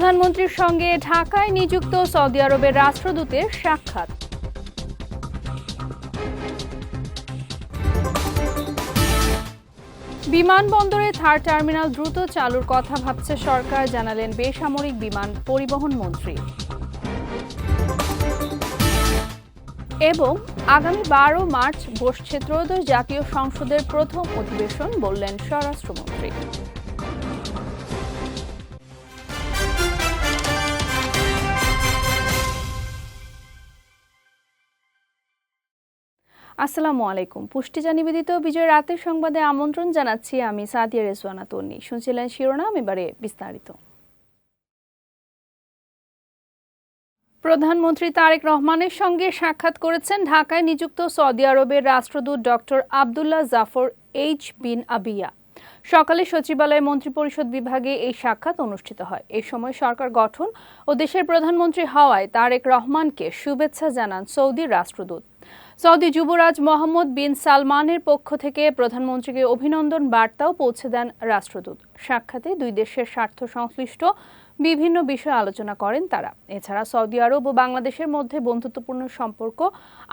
প্রধানমন্ত্রীর সঙ্গে ঢাকায় নিযুক্ত সৌদি আরবের রাষ্ট্রদূতের সাক্ষাৎ। বিমানবন্দরে থার্ড টার্মিনাল দ্রুত চালুর কথা ভাবছে সরকার, জানালেন বেসামরিক বিমান পরিবহন মন্ত্রী। এবং আগামী 12 মার্চ বসছে ত্রয়োদশ জাতীয় সংসদের প্রথম অধিবেশন, বললেন স্বরাষ্ট্রমন্ত্রী। আসসালামু আলাইকুম। পুষ্টিজা নিবেদিত বিজয় রাতের সংবাদে আমন্ত্রণ জানাচ্ছি আমি সাদিয়া রেজওয়ানা তন্নি। শুনছিলেন শিরোনাম, এবারে বিস্তারিত। প্রধানমন্ত্রী তারেক রহমানের সঙ্গে সাক্ষাৎ করেছেন ঢাকায় নিযুক্ত সৌদি আরবের রাষ্ট্রদূত ডক্টর আবদুল্লাহ জাফর এইচ বিন আবিয়া। সকালে সচিবালয়ে মন্ত্রিপরিষদ বিভাগে এই সাক্ষাৎ অনুষ্ঠিত হয়। এই সময় সরকার গঠন ও দেশের প্রধানমন্ত্রী হওয়ায় তারেক রহমানকে শুভেচ্ছা জানান সৌদির রাষ্ট্রদূত। সৌদি যুবরাজ মোহাম্মদ বিন সালমানের পক্ষ থেকে প্রধানমন্ত্রীকে অভিনন্দন বার্তাও পৌঁছে দেন রাষ্ট্রদূত। সাক্ষাতে দুই দেশের স্বার্থ সংশ্লিষ্ট বিভিন্ন বিষয়ে আলোচনা করেন তারা। এছাড়া সৌদি আরব ও বাংলাদেশের মধ্যে বন্ধুত্বপূর্ণ সম্পর্ক,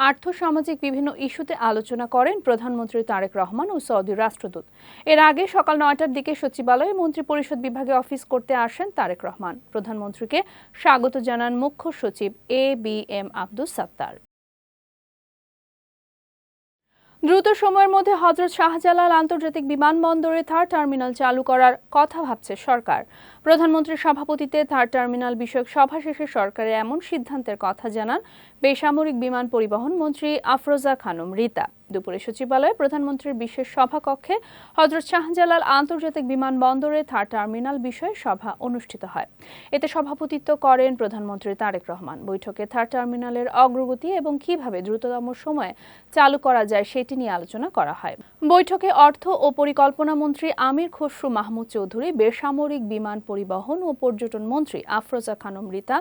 আর্থসামাজিক বিভিন্ন ইস্যুতে আলোচনা করেন প্রধানমন্ত্রী তারেক রহমান ও সৌদি রাষ্ট্রদূত। এর আগে সকাল 9টার দিকে সচিবালয়ে মন্ত্রিপরিষদ বিভাগে অফিস করতে আসেন তারেক রহমান। প্রধানমন্ত্রীকে স্বাগত জানান মুখ্য সচিব ABM আব্দুস সাত্তার। দ্রুত সময়ের মধ্যে হযরত শাহজালাল আন্তর্জাতিক বিমানবন্দরে থার্ড টার্মিনাল চালু করার কথা ভাবছে সরকার। প্রধানমন্ত্রীর সভাপতিত্বে থার্ড টার্মিনাল বিষয়ক সভা শেষে সরকারের এমন সিদ্ধান্তের কথা জানান বেসামরিক বিমান পরিবহন মন্ত্রী আফরোজা খানম রিতা। দুপুরে সচিবালয়ে প্রধানমন্ত্রীর বিশেষ সভাকক্ষে হযরত শাহজালাল আন্তর্জাতিক বিমানবন্দরে থার্ড টার্মিনাল বিষয়ে সভা অনুষ্ঠিত হয়। এতে সভাপতিত্ব করেন প্রধানমন্ত্রী তারেক রহমান। বৈঠকে থার্ড টার্মিনালের অগ্রগতি এবং কিভাবে দ্রুততম সময়ে চালু করা যায় সেটি নিয়ে আলোচনা করা হয়। বৈঠকে অর্থ ও পরিকল্পনা মন্ত্রী আমির খসরু মাহমুদ চৌধুরী, বেসামরিক বিমান পরিবহন ও পর্যটন মন্ত্রী আফরোজা খানম রিতা,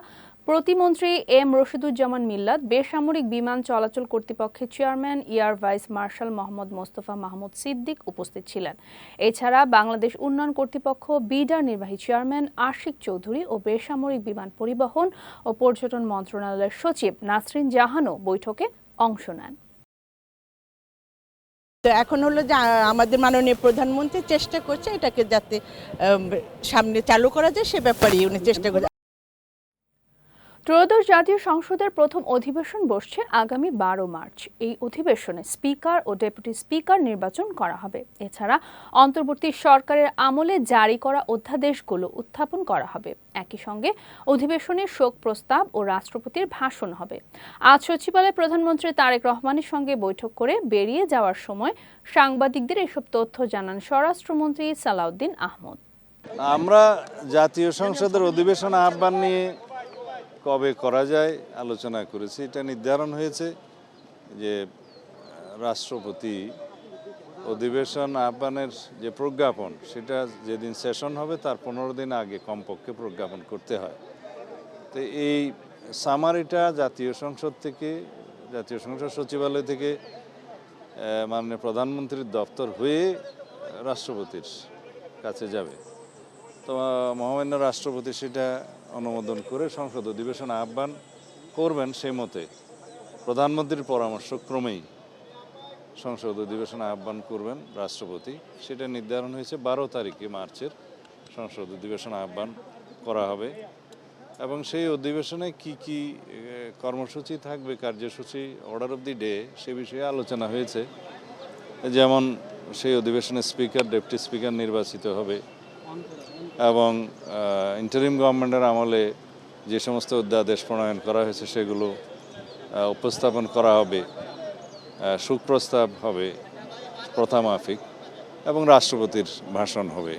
প্রতিমন্ত্রী M রশিদুজ্জামান মিল্লাত, বেসামরিক বিমান চলাচল কর্তৃপক্ষের chairman air vice marshal Mohammad Mostafa Mahmud Siddique উপস্থিত ছিলেন। এছাড়া বাংলাদেশ উন্নয়ন কর্তৃপক্ষ বিডার নির্বাহী চেয়ারম্যান আশিক চৌধুরী ও বেসামরিক বিমান পরিবহন ও পর্যটন মন্ত্রণালয়ের সচিব নাসরিন জাহানও বৈঠকে অংশ নেন। এখন হলো যে আমাদের মাননীয় প্রধানমন্ত্রী চেষ্টা করছে এটাকে যাতে সামনে চালু করা যায় সে ব্যাপারে উনি চেষ্টা করছে। ত্রয়োদশ জাতীয় সংসদের প্রথম অধিবেশন বসছে আগামী 12 মার্চ। এই অধিবেশনে স্পিকার ও ডেপুটি স্পিকার নির্বাচন করা হবে। এছাড়া অন্তর্বর্তী সরকারের আমলে জারি করা অধ্যাদেশগুলো উত্থাপন করা হবে। একই সঙ্গে অধিবেশনে শোক প্রস্তাব ও রাষ্ট্রপতির ভাষণ হবে। আজ সচিবালয়ে প্রধানমন্ত্রী তারেক রহমানের সঙ্গে বৈঠক করে বেরিয়ে যাওয়ার সময় সাংবাদিকদের এসব তথ্য জানান স্বরাষ্ট্রমন্ত্রী সালাউদ্দিন আহমদ। আমরা জাতীয় সংসদের অধিবেশন আহ্বান নিয়ে কবে করা যায় আলোচনা করেছি। এটা নির্ধারণ হয়েছে যে রাষ্ট্রপতি অধিবেশন আহ্বানের যে প্রজ্ঞাপন সেটা যেদিন সেশন হবে তার 15 দিন আগে কমপক্ষে প্রজ্ঞাপন করতে হয়। তো এই সামারিটা জাতীয় সংসদ সচিবালয় থেকে মাননীয় প্রধানমন্ত্রীর দপ্তর হয়ে রাষ্ট্রপতির কাছে যাবে। তো মহামান্য রাষ্ট্রপতি সেটা অনুমোদন করে সংসদ অধিবেশন আহ্বান করবেন। সেই মতে প্রধানমন্ত্রীর পরামর্শ ক্রমেই সংসদ অধিবেশন আহ্বান করবেন রাষ্ট্রপতি। সেটা নির্ধারণ হয়েছে 12 তারিখে মার্চের সংসদ অধিবেশন আহ্বান করা হবে এবং সেই অধিবেশনে কি কি কর্মসূচি থাকবে, কার্যসূচি, অর্ডার অফ দি ডে, সে বিষয়ে আলোচনা হয়েছে। যেমন সেই অধিবেশনে স্পিকার, ডেপুটি স্পিকার নির্বাচিত হবে এবং ইন্টারিম গভর্নমেন্টের আমলে যে সমস্ত অধ্যাদেশ প্রণয়ন করা হয়েছে সেগুলো উপস্থাপন করা হবে, সুপ্রস্তাব হবে প্রথামাফিক এবং রাষ্ট্রপতির ভাষণ হবে।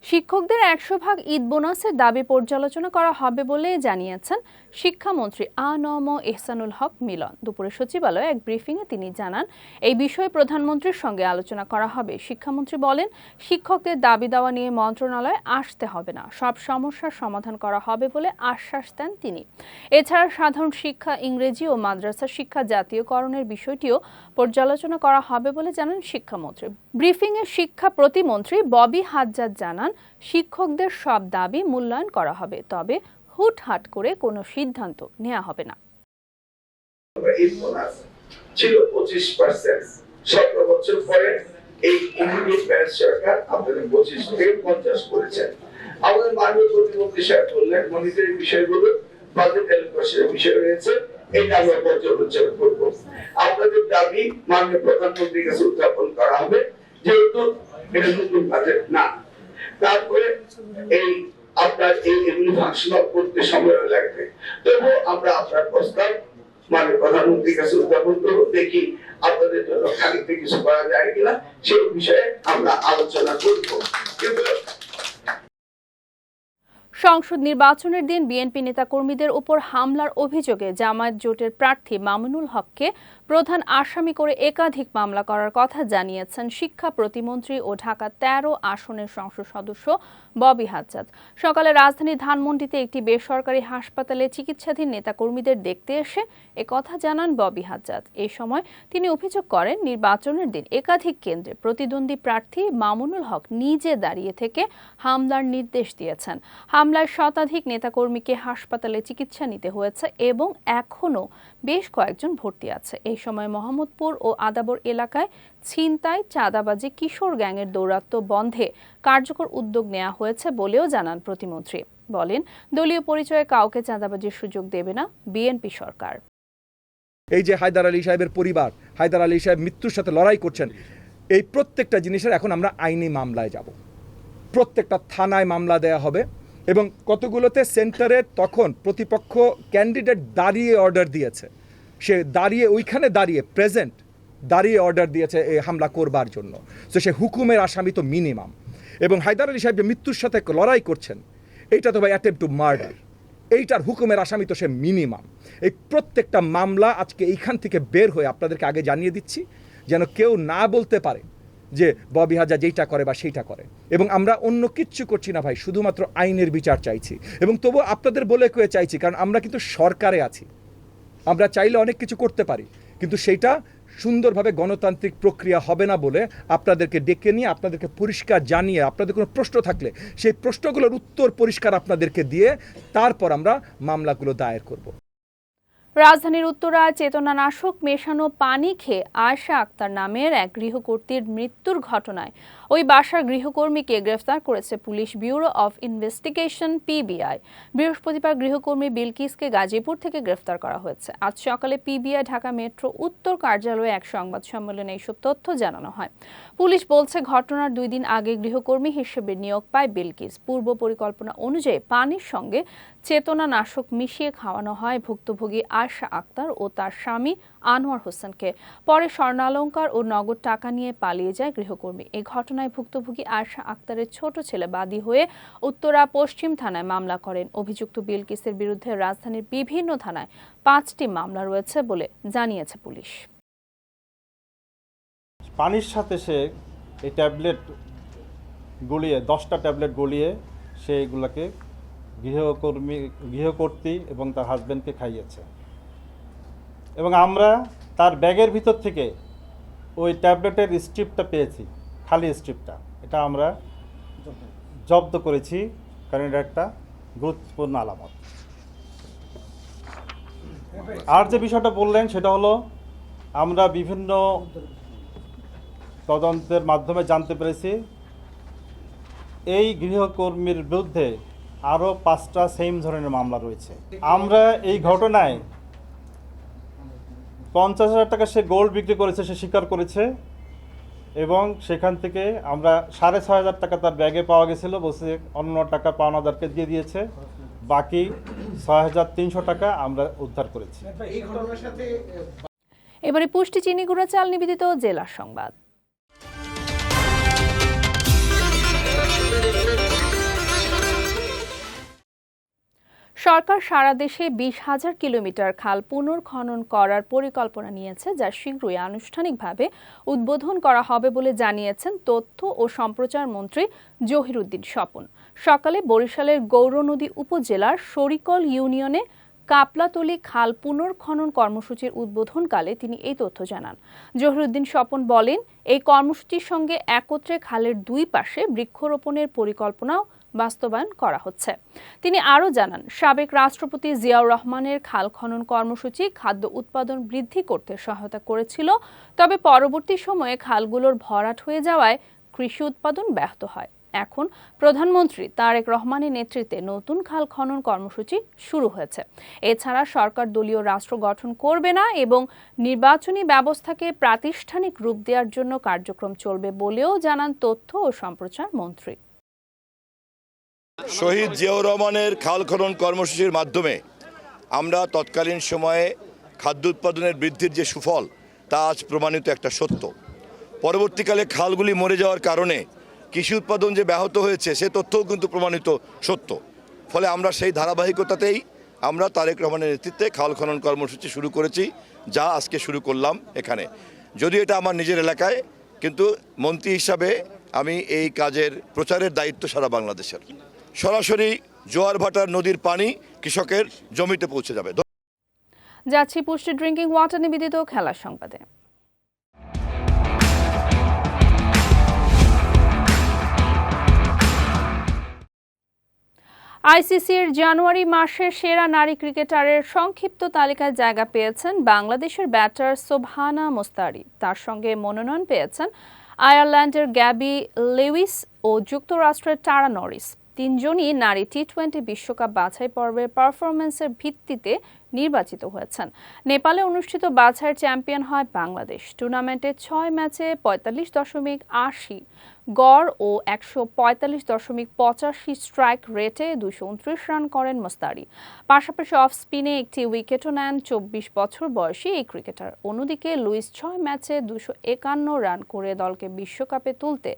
শিক্ষকদের 100% ঈদ বোনাসের দাবি পর্যালোচনা করা হবে বলে জানিয়েছেন শিক্ষামন্ত্রী আ.ন.ম এহসানুল হক মিলন। দুপুরে সচিবালয়ে এক ব্রিফিংয়ে তিনি জানান, এই বিষয়ে প্রধানমন্ত্রীর সঙ্গে আলোচনা করা হবে। শিক্ষামন্ত্রী বলেন, শিক্ষকদের দাবি দেওয়া নিয়ে মন্ত্রণালয়ে আসতে হবে না, সব সমস্যার সমাধান করা হবে বলে আশ্বাস দেন তিনি। এছাড়া সাধারণ শিক্ষা, ইংরেজি ও মাদ্রাসা শিক্ষা জাতীয়করণের বিষয়টিও পর্যালোচনা করা হবে বলে জানান শিক্ষামন্ত্রী। ব্রিফিংয়ে শিক্ষা প্রতিমন্ত্রী ববি হাজ্জাজ জানান, শিক্ষকদের সব দাবি মূল্যায়ন করা হবে, তবে হুটহাট করে কোনো সিদ্ধান্ত নেওয়া হবে না। ছিল 25%, 17 বছর পরে এই ইমিডিয়েট ব্যালেন্স সরকার আপনাদের 25 থেকে 50 করেছেন। আমাদের মাননীয় প্রতিমন্ত্রী সাহেব বললেন মনিটরিং বিষয়গুলো, বাজেট অ্যালোকেশনের বিষয় রয়েছে, এটা আমরা পর্যালোচনা করব। আপনাদের দাবি মাননীয় প্রধানমন্ত্রীর কাছে উত্থাপন করা হবে, যেহেতু এটা নতুন বাজেট না। তারপরে এই আপনার এগুলি ফাংশনাল করতে সময় লাগবে, তবুও আমরা আপনার প্রস্তাব মানে প্রধানমন্ত্রীর কাছে উত্থাপন করবো, দেখি আপনাদের জন্য খানিকটা কিছু করা যায় কিনা, সেই বিষয়ে আমরা আলোচনা করব। কিন্তু সংসদ নির্বাচনের দিন বিএনপি নেতাকর্মীদের উপর হামলার অভিযোগে জামায়াত জোটের প্রার্থী মামুনুল হককে প্রধান আসামি করে একাধিক মামলা করার কথা জানিয়েছেন শিক্ষা প্রতিমন্ত্রী ও ঢাকা ১৩ আসনের সংসদ সদস্য ববি হাজ্জাজ। সকালে রাজধানীর ধানমন্ডিতে একটি বেসরকারি হাসপাতালে চিকিৎসাধীন নেতাকর্মীদের দেখতে এসে একথা জানান ববি হাজ্জাজ। এই সময় তিনি অভিযোগ করেন, নির্বাচনের দিন একাধিক কেন্দ্রে প্রতিদ্বন্দ্বী প্রার্থী মামুনুল হক নিজে দাঁড়িয়ে থেকে হামলার নির্দেশ দিয়েছেন। হামলায় শতাধিক নেতাকর্মীকে হাসপাতালে চিকিৎসা নিতে হয়েছে এবং এখনও বেশ কয়েকজন ভর্তি আছে। এই সময় মোহাম্মদপুর ও আদাবর এলাকায় ছিনতাই, চাঁদাবাজি, কিশোর গ্যাংয়ের দৌরাত্ম্য বন্ধে কার্যকর উদ্যোগ নেওয়া হয়েছে বলেও জানান প্রতিমন্ত্রী। বলেন, দলীয় পরিচয়ে কাউকে চাঁদাবাজির সুযোগ দেবে না বিএনপি সরকার। এই যে হায়দার আলী সাহেবের পরিবার, হায়দার আলী সাহেব মৃত্যুর সাথে লড়াই করছেন, এই প্রত্যেকটা জিনিসের এখন আমরা আইনি মামলায় যাব। প্রত্যেকটা থানায় মামলা দেয়া হবে এবং কতগুলোতে সেন্টারে তখন প্রতিপক্ষ ক্যান্ডিডেট দাঁড়িয়ে অর্ডার দিয়েছে, সে দাঁড়িয়ে ওইখানে দাঁড়িয়ে প্রেজেন্ট দাঁড়িয়ে অর্ডার দিয়েছে এই হামলা করবার জন্য। তো সে হুকুমের আসামি তো মিনিমাম। এবং হায়দার আলী সাহেব যে মৃত্যুর সাথে লড়াই করছেন, এইটা তো ভাই অ্যাটেম্পট টু মার্ডার, এইটার হুকুমের আসামি তো সে মিনিমাম। এই প্রত্যেকটা মামলা আজকে এইখান থেকে বের হয়ে আপনাদেরকে আগে জানিয়ে দিচ্ছি, যেন কেউ না বলতে পারে যে ববি হাজ্জাজ যেইটা করে বা সেইটা করে। এবং আমরা অন্য কিচ্ছু করছি না ভাই, শুধুমাত্র আইনের বিচার চাইছি। এবং তবু আপনাদের বলে কয়ে চাইছি, কারণ আমরা কিন্তু সরকারে আছি, আমরা চাইলে অনেক কিছু করতে পারি, কিন্তু সেইটা সুন্দরভাবে গণতান্ত্রিক প্রক্রিয়া হবে না বলে আপনাদেরকে ডেকে নিয়ে আপনাদেরকে পরিষ্কার জানিয়ে, আপনাদের কোনো প্রশ্ন থাকলে সেই প্রশ্নগুলোর উত্তর পরিষ্কার আপনাদেরকে দিয়ে তারপর আমরা মামলাগুলো দায়ের করব। রাজধানীর উত্তরায় চেতনানাশক মেশানো পানি খেয়ে আয়েশা আক্তার নামের এক গৃহকর্ত্রীর মৃত্যুর ঘটনায় ওই বাসার গৃহকর্মীকে গ্রেফতার করেছে police bureau of investigation PBI. বৃহস্পতিবার গৃহকর্মী বিলকিসকে গাজীপুর থেকে গ্রেফতার করা হয়েছে। আজ সকালে পিবিআই ঢাকা মেট্রো উত্তর কার্যালয়ে এক সংবাদ সম্মেলনে এইসব তথ্য জানানো হয়। পুলিশ বলছে, ঘটনার 2 দিন আগে গৃহকর্মী হিসেবে নিয়োগ পায় বিলকিস। পূর্ব পরিকল্পনা অনুযায়ী পানির সঙ্গে চেতনানাশক মিশিয়ে খাওয়ানো হয় ভুক্তভোগী আয়েশা আক্তার ও তার স্বামী আনোয়ার হোসেনকে। পরে স্বর্ণালংকার ও নগদ টাকা নিয়ে পালিয়ে যায় গৃহকর্মী। এই ঘটনায় ভুক্তভোগী আয়েশা আক্তারের ছোট ছেলে বাদী হয়ে উত্তরা পশ্চিম থানায় মামলা করেন। অভিযুক্ত বিলকিসের বিরুদ্ধে রাজধানীর বিভিন্ন থানায় 5টি মামলা রয়েছে বলে জানিয়েছে পুলিশ। পানির সাথে সে এই ট্যাবলেট গলিয়ে 10টা ট্যাবলেট গলিয়ে সে এগুলোকে গৃহকর্ত্রী এবং তার হাজব্যান্ডকে খাইয়েছে। এবং আমরা তার ব্যাগের ভিতর থেকে ওই ট্যাবলেটের স্ট্রিপটা পেয়েছি, খালি স্ট্রিপটা, এটা আমরা জব্দ করেছি, কারণ এটা একটা গুরুত্বপূর্ণ আলামত। আর যে বিষয়টা বললেন সেটা হলো, আমরা বিভিন্ন তদন্তের মাধ্যমে জানতে পেরেছি এই গৃহকর্মীর বিরুদ্ধে আরও 5টা সেম ধরনের মামলা রয়েছে। আমরা এই ঘটনায় 50,000 টাকা সে গোল্ড বিক্রি করেছে, সে স্বীকার করেছে এবং সেখান থেকে আমরা 6,500 টাকা তার ব্যাগে পাওয়া গেছিলো, বলছে অন্য টাকা পাওনাদারকে দিয়ে দিয়েছে, বাকি 6,300 টাকা আমরা উদ্ধার করেছি। এবারে পুষ্টি চিনি গুঁড়া চাল নিবেদিত জেলার সংবাদ। সরকার সারা দেশে 20,000 কিলোমিটার খাল পুনর্খনন করার পরিকল্পনা নিয়েছে, যা শীঘ্রই আনুষ্ঠানিকভাবে উদ্বোধন করা হবে বলে জানিয়েছেন তথ্য ও সম্প্রচার মন্ত্রী জহিরুদ্দিন স্বপন। সকালে বরিশালের গৌরনদী উপজেলার শরিকল ইউনিয়নে কাপলাতলী খাল পুনর্খনন কর্মসূচির উদ্বোধনকালে তিনি এই তথ্য জানান। জহিরুদ্দিন স্বপন বলেন, এই কর্মসূচির সঙ্গে একত্রে খালের দুই পাশে বৃক্ষরোপণের পরিকল্পনাও বাস্তবায়ন করা হচ্ছে। তিনি আরও জানান, সাবেক রাষ্ট্রপতি জিয়াউর রহমানের খাল খনন কর্মসূচি খাদ্য উৎপাদন বৃদ্ধি করতে সহায়তা করেছিল, তবে পরবর্তী সময়ে খালগুলোর ভরাট হয়ে যাওয়ায় কৃষি উৎপাদন ব্যাহত হয়। এখন প্রধানমন্ত্রী তারেক রহমানের নেতৃত্বে নতুন খাল খনন কর্মসূচি শুরু হয়েছে। এছাড়া সরকার দলীয় রাষ্ট্র গঠন করবে না এবং নির্বাচনী ব্যবস্থাকে প্রাতিষ্ঠানিক রূপ দেওয়ার জন্য কার্যক্রম চলবে বলেও জানান তথ্য ও সম্প্রচার মন্ত্রী। শহীদ জিয়াউর রহমানের খাল খনন কর্মসূচির মাধ্যমে আমরা তৎকালীন সময়ে খাদ্য উৎপাদনের বৃদ্ধির যে সুফল তা আজ প্রমাণিত একটা সত্য। পরবর্তীকালে খালগুলি মরে যাওয়ার কারণে কৃষি উৎপাদন যে ব্যাহত হয়েছে সে তথ্যও কিন্তু প্রমাণিত সত্য। ফলে আমরা সেই ধারাবাহিকতাতেই আমরা তারেক রহমানের নেতৃত্বে খাল খনন কর্মসূচি শুরু করেছি, যা আজকে শুরু করলাম এখানে। যদিও এটা আমার নিজের এলাকায়, কিন্তু মন্ত্রী হিসাবে আমি এই কাজের প্রচারের দায়িত্ব সারা বাংলাদেশের। সরাসরি জোয়ার ভাটার নদীর পানি কৃষকের জমিতে পৌঁছে যাবে। যাচ্ছি পুষ্টি ড্রিঙ্কিং ওয়াটার নিবেদিত খেলার সংবাদে। আইসিসির জানুয়ারি মাসের সেরা নারী ক্রিকেটারের সংক্ষিপ্ত তালিকায় জায়গা পেয়েছেন বাংলাদেশের ব্যাটার সোবহানা মোস্তারি। তার সঙ্গে মনোনয়ন পেয়েছেন আয়ারল্যান্ডের গ্যাবি লেউইস ও যুক্তরাষ্ট্রের টারা নরিস। তিনজনই নারী টি-20 বিশ্বকাপ বাছাই পর্বের পারফরমেন্সের ভিত্তিতে নির্বাচিত হয়েছেন। নেপালে অনুষ্ঠিত বাছাইয়ের চ্যাম্পিয়ন হয় বাংলাদেশ। টুর্নামেন্টে 6 ম্যাচে 45.80 গড় ও 145.85 স্ট্রাইক রেটে 229 রান করেন মোস্তারি। পাশাপাশি অফ স্পিনে একটি উইকেটও নেন 24 বছর বয়সী এই ক্রিকেটার। অন্যদিকে লুইস 6 ম্যাচে 251 রান করে দলকে বিশ্বকাপে তুলতে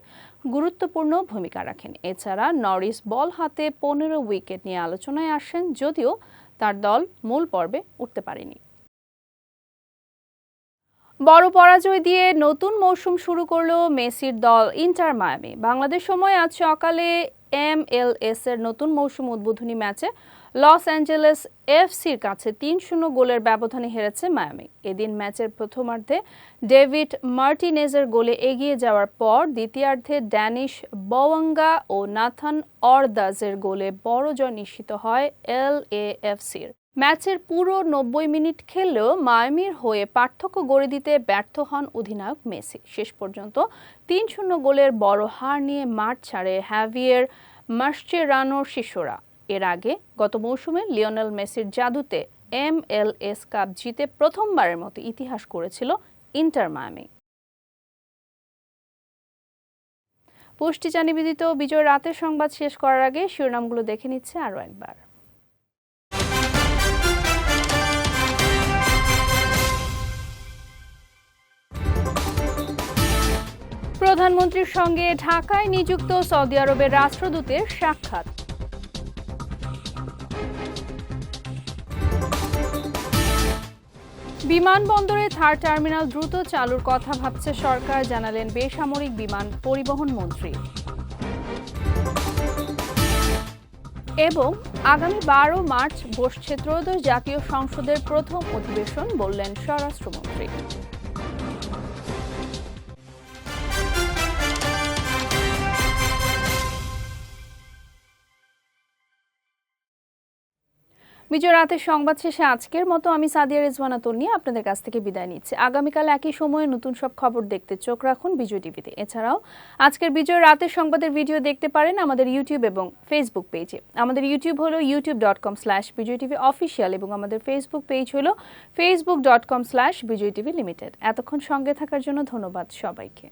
গুরুত্বপূর্ণ ভূমিকা রাখেন। এছাড়া নরিস বল হাতে 15 উইকেট নিয়ে আলোচনায় আসেন, যদিও তার দল মূল পর্বে উঠতে পারেনি। বড় পরাজয় দিয়ে নতুন মৌসুম শুরু করলো মেসির দল ইন্টার মায়ামি। বাংলাদেশ সময় আজ সকালে MLS এর নতুন মৌসুম উদ্বোধনী ম্যাচে লস অ্যাঞ্জেলেস এফসির কাছে 3-0 গোলের ব্যবধানে হেরেছে মায়ামি। এদিন ম্যাচের প্রথমার্ধে ডেভিড মার্টিনেজের গোলে এগিয়ে যাওয়ার পর দ্বিতীয়ার্ধে ড্যানিশ বওয়াঙ্গা ও নাথান অরদাজের গোলে বড় জয় নিশ্চিত হয় LAFCর। ম্যাচের পুরো 90 মিনিট খেললেও মায়ামির হয়ে পার্থক্য গড়ে দিতে ব্যর্থ হন অধিনায়ক মেসি। শেষ পর্যন্ত 3-0 গোলের বড় হার নিয়ে মাঠ ছাড়ে হ্যাভিয়ের মাসচেরানোর শিষ্যরা। এর আগে গত মৌসুমে লিওনেল মেসির জাদুতে MLS কাপ জিতে প্রথমবারের মতো ইতিহাস করেছিল ইন্টার মায়ামি। পুষ্টিচা নিবেদিত বিজয় রাতের সংবাদ শেষ করার আগে শিরোনামগুলো দেখে নিচ্ছে আরও একবার। প্রধানমন্ত্রীর সঙ্গে ঢাকায় নিযুক্ত সৌদি আরবের রাষ্ট্রদূতের সাক্ষাৎ। বিমানবন্দরে থার্ড টার্মিনাল দ্রুত চালুর কথা ভাবছে সরকার, জানালেন বেসামরিক বিমান পরিবহন মন্ত্রী। এবং আগামী 12 মার্চ বসছে ত্রয়োদশ জাতীয় সংসদের প্রথম অধিবেশন, বললেন স্বরাষ্ট্রমন্ত্রী। বিজয় রাতের সংবাদ শেষে আজকের মতো আমি সাদিয়া রেজওয়ানা তন্নি আপনাদের কাছ থেকে বিদায় নিচ্ছি। আগামীকাল একই সময়ে নতুন সব খবর দেখতে চোখ রাখুন বিজয় টিভিতে। এছাড়াও আজকের বিজয় রাতের সংবাদের ভিডিও দেখতে পারেন আমাদের ইউটিউব এবং ফেসবুক পেজে। আমাদের ইউটিউব হলো youtube.com/BJTV অফিসিয়াল এবং আমাদের ফেসবুক পেজ হলো facebook.com/BJTV Limited। এতক্ষণ সঙ্গে থাকার জন্য ধন্যবাদ সবাইকে।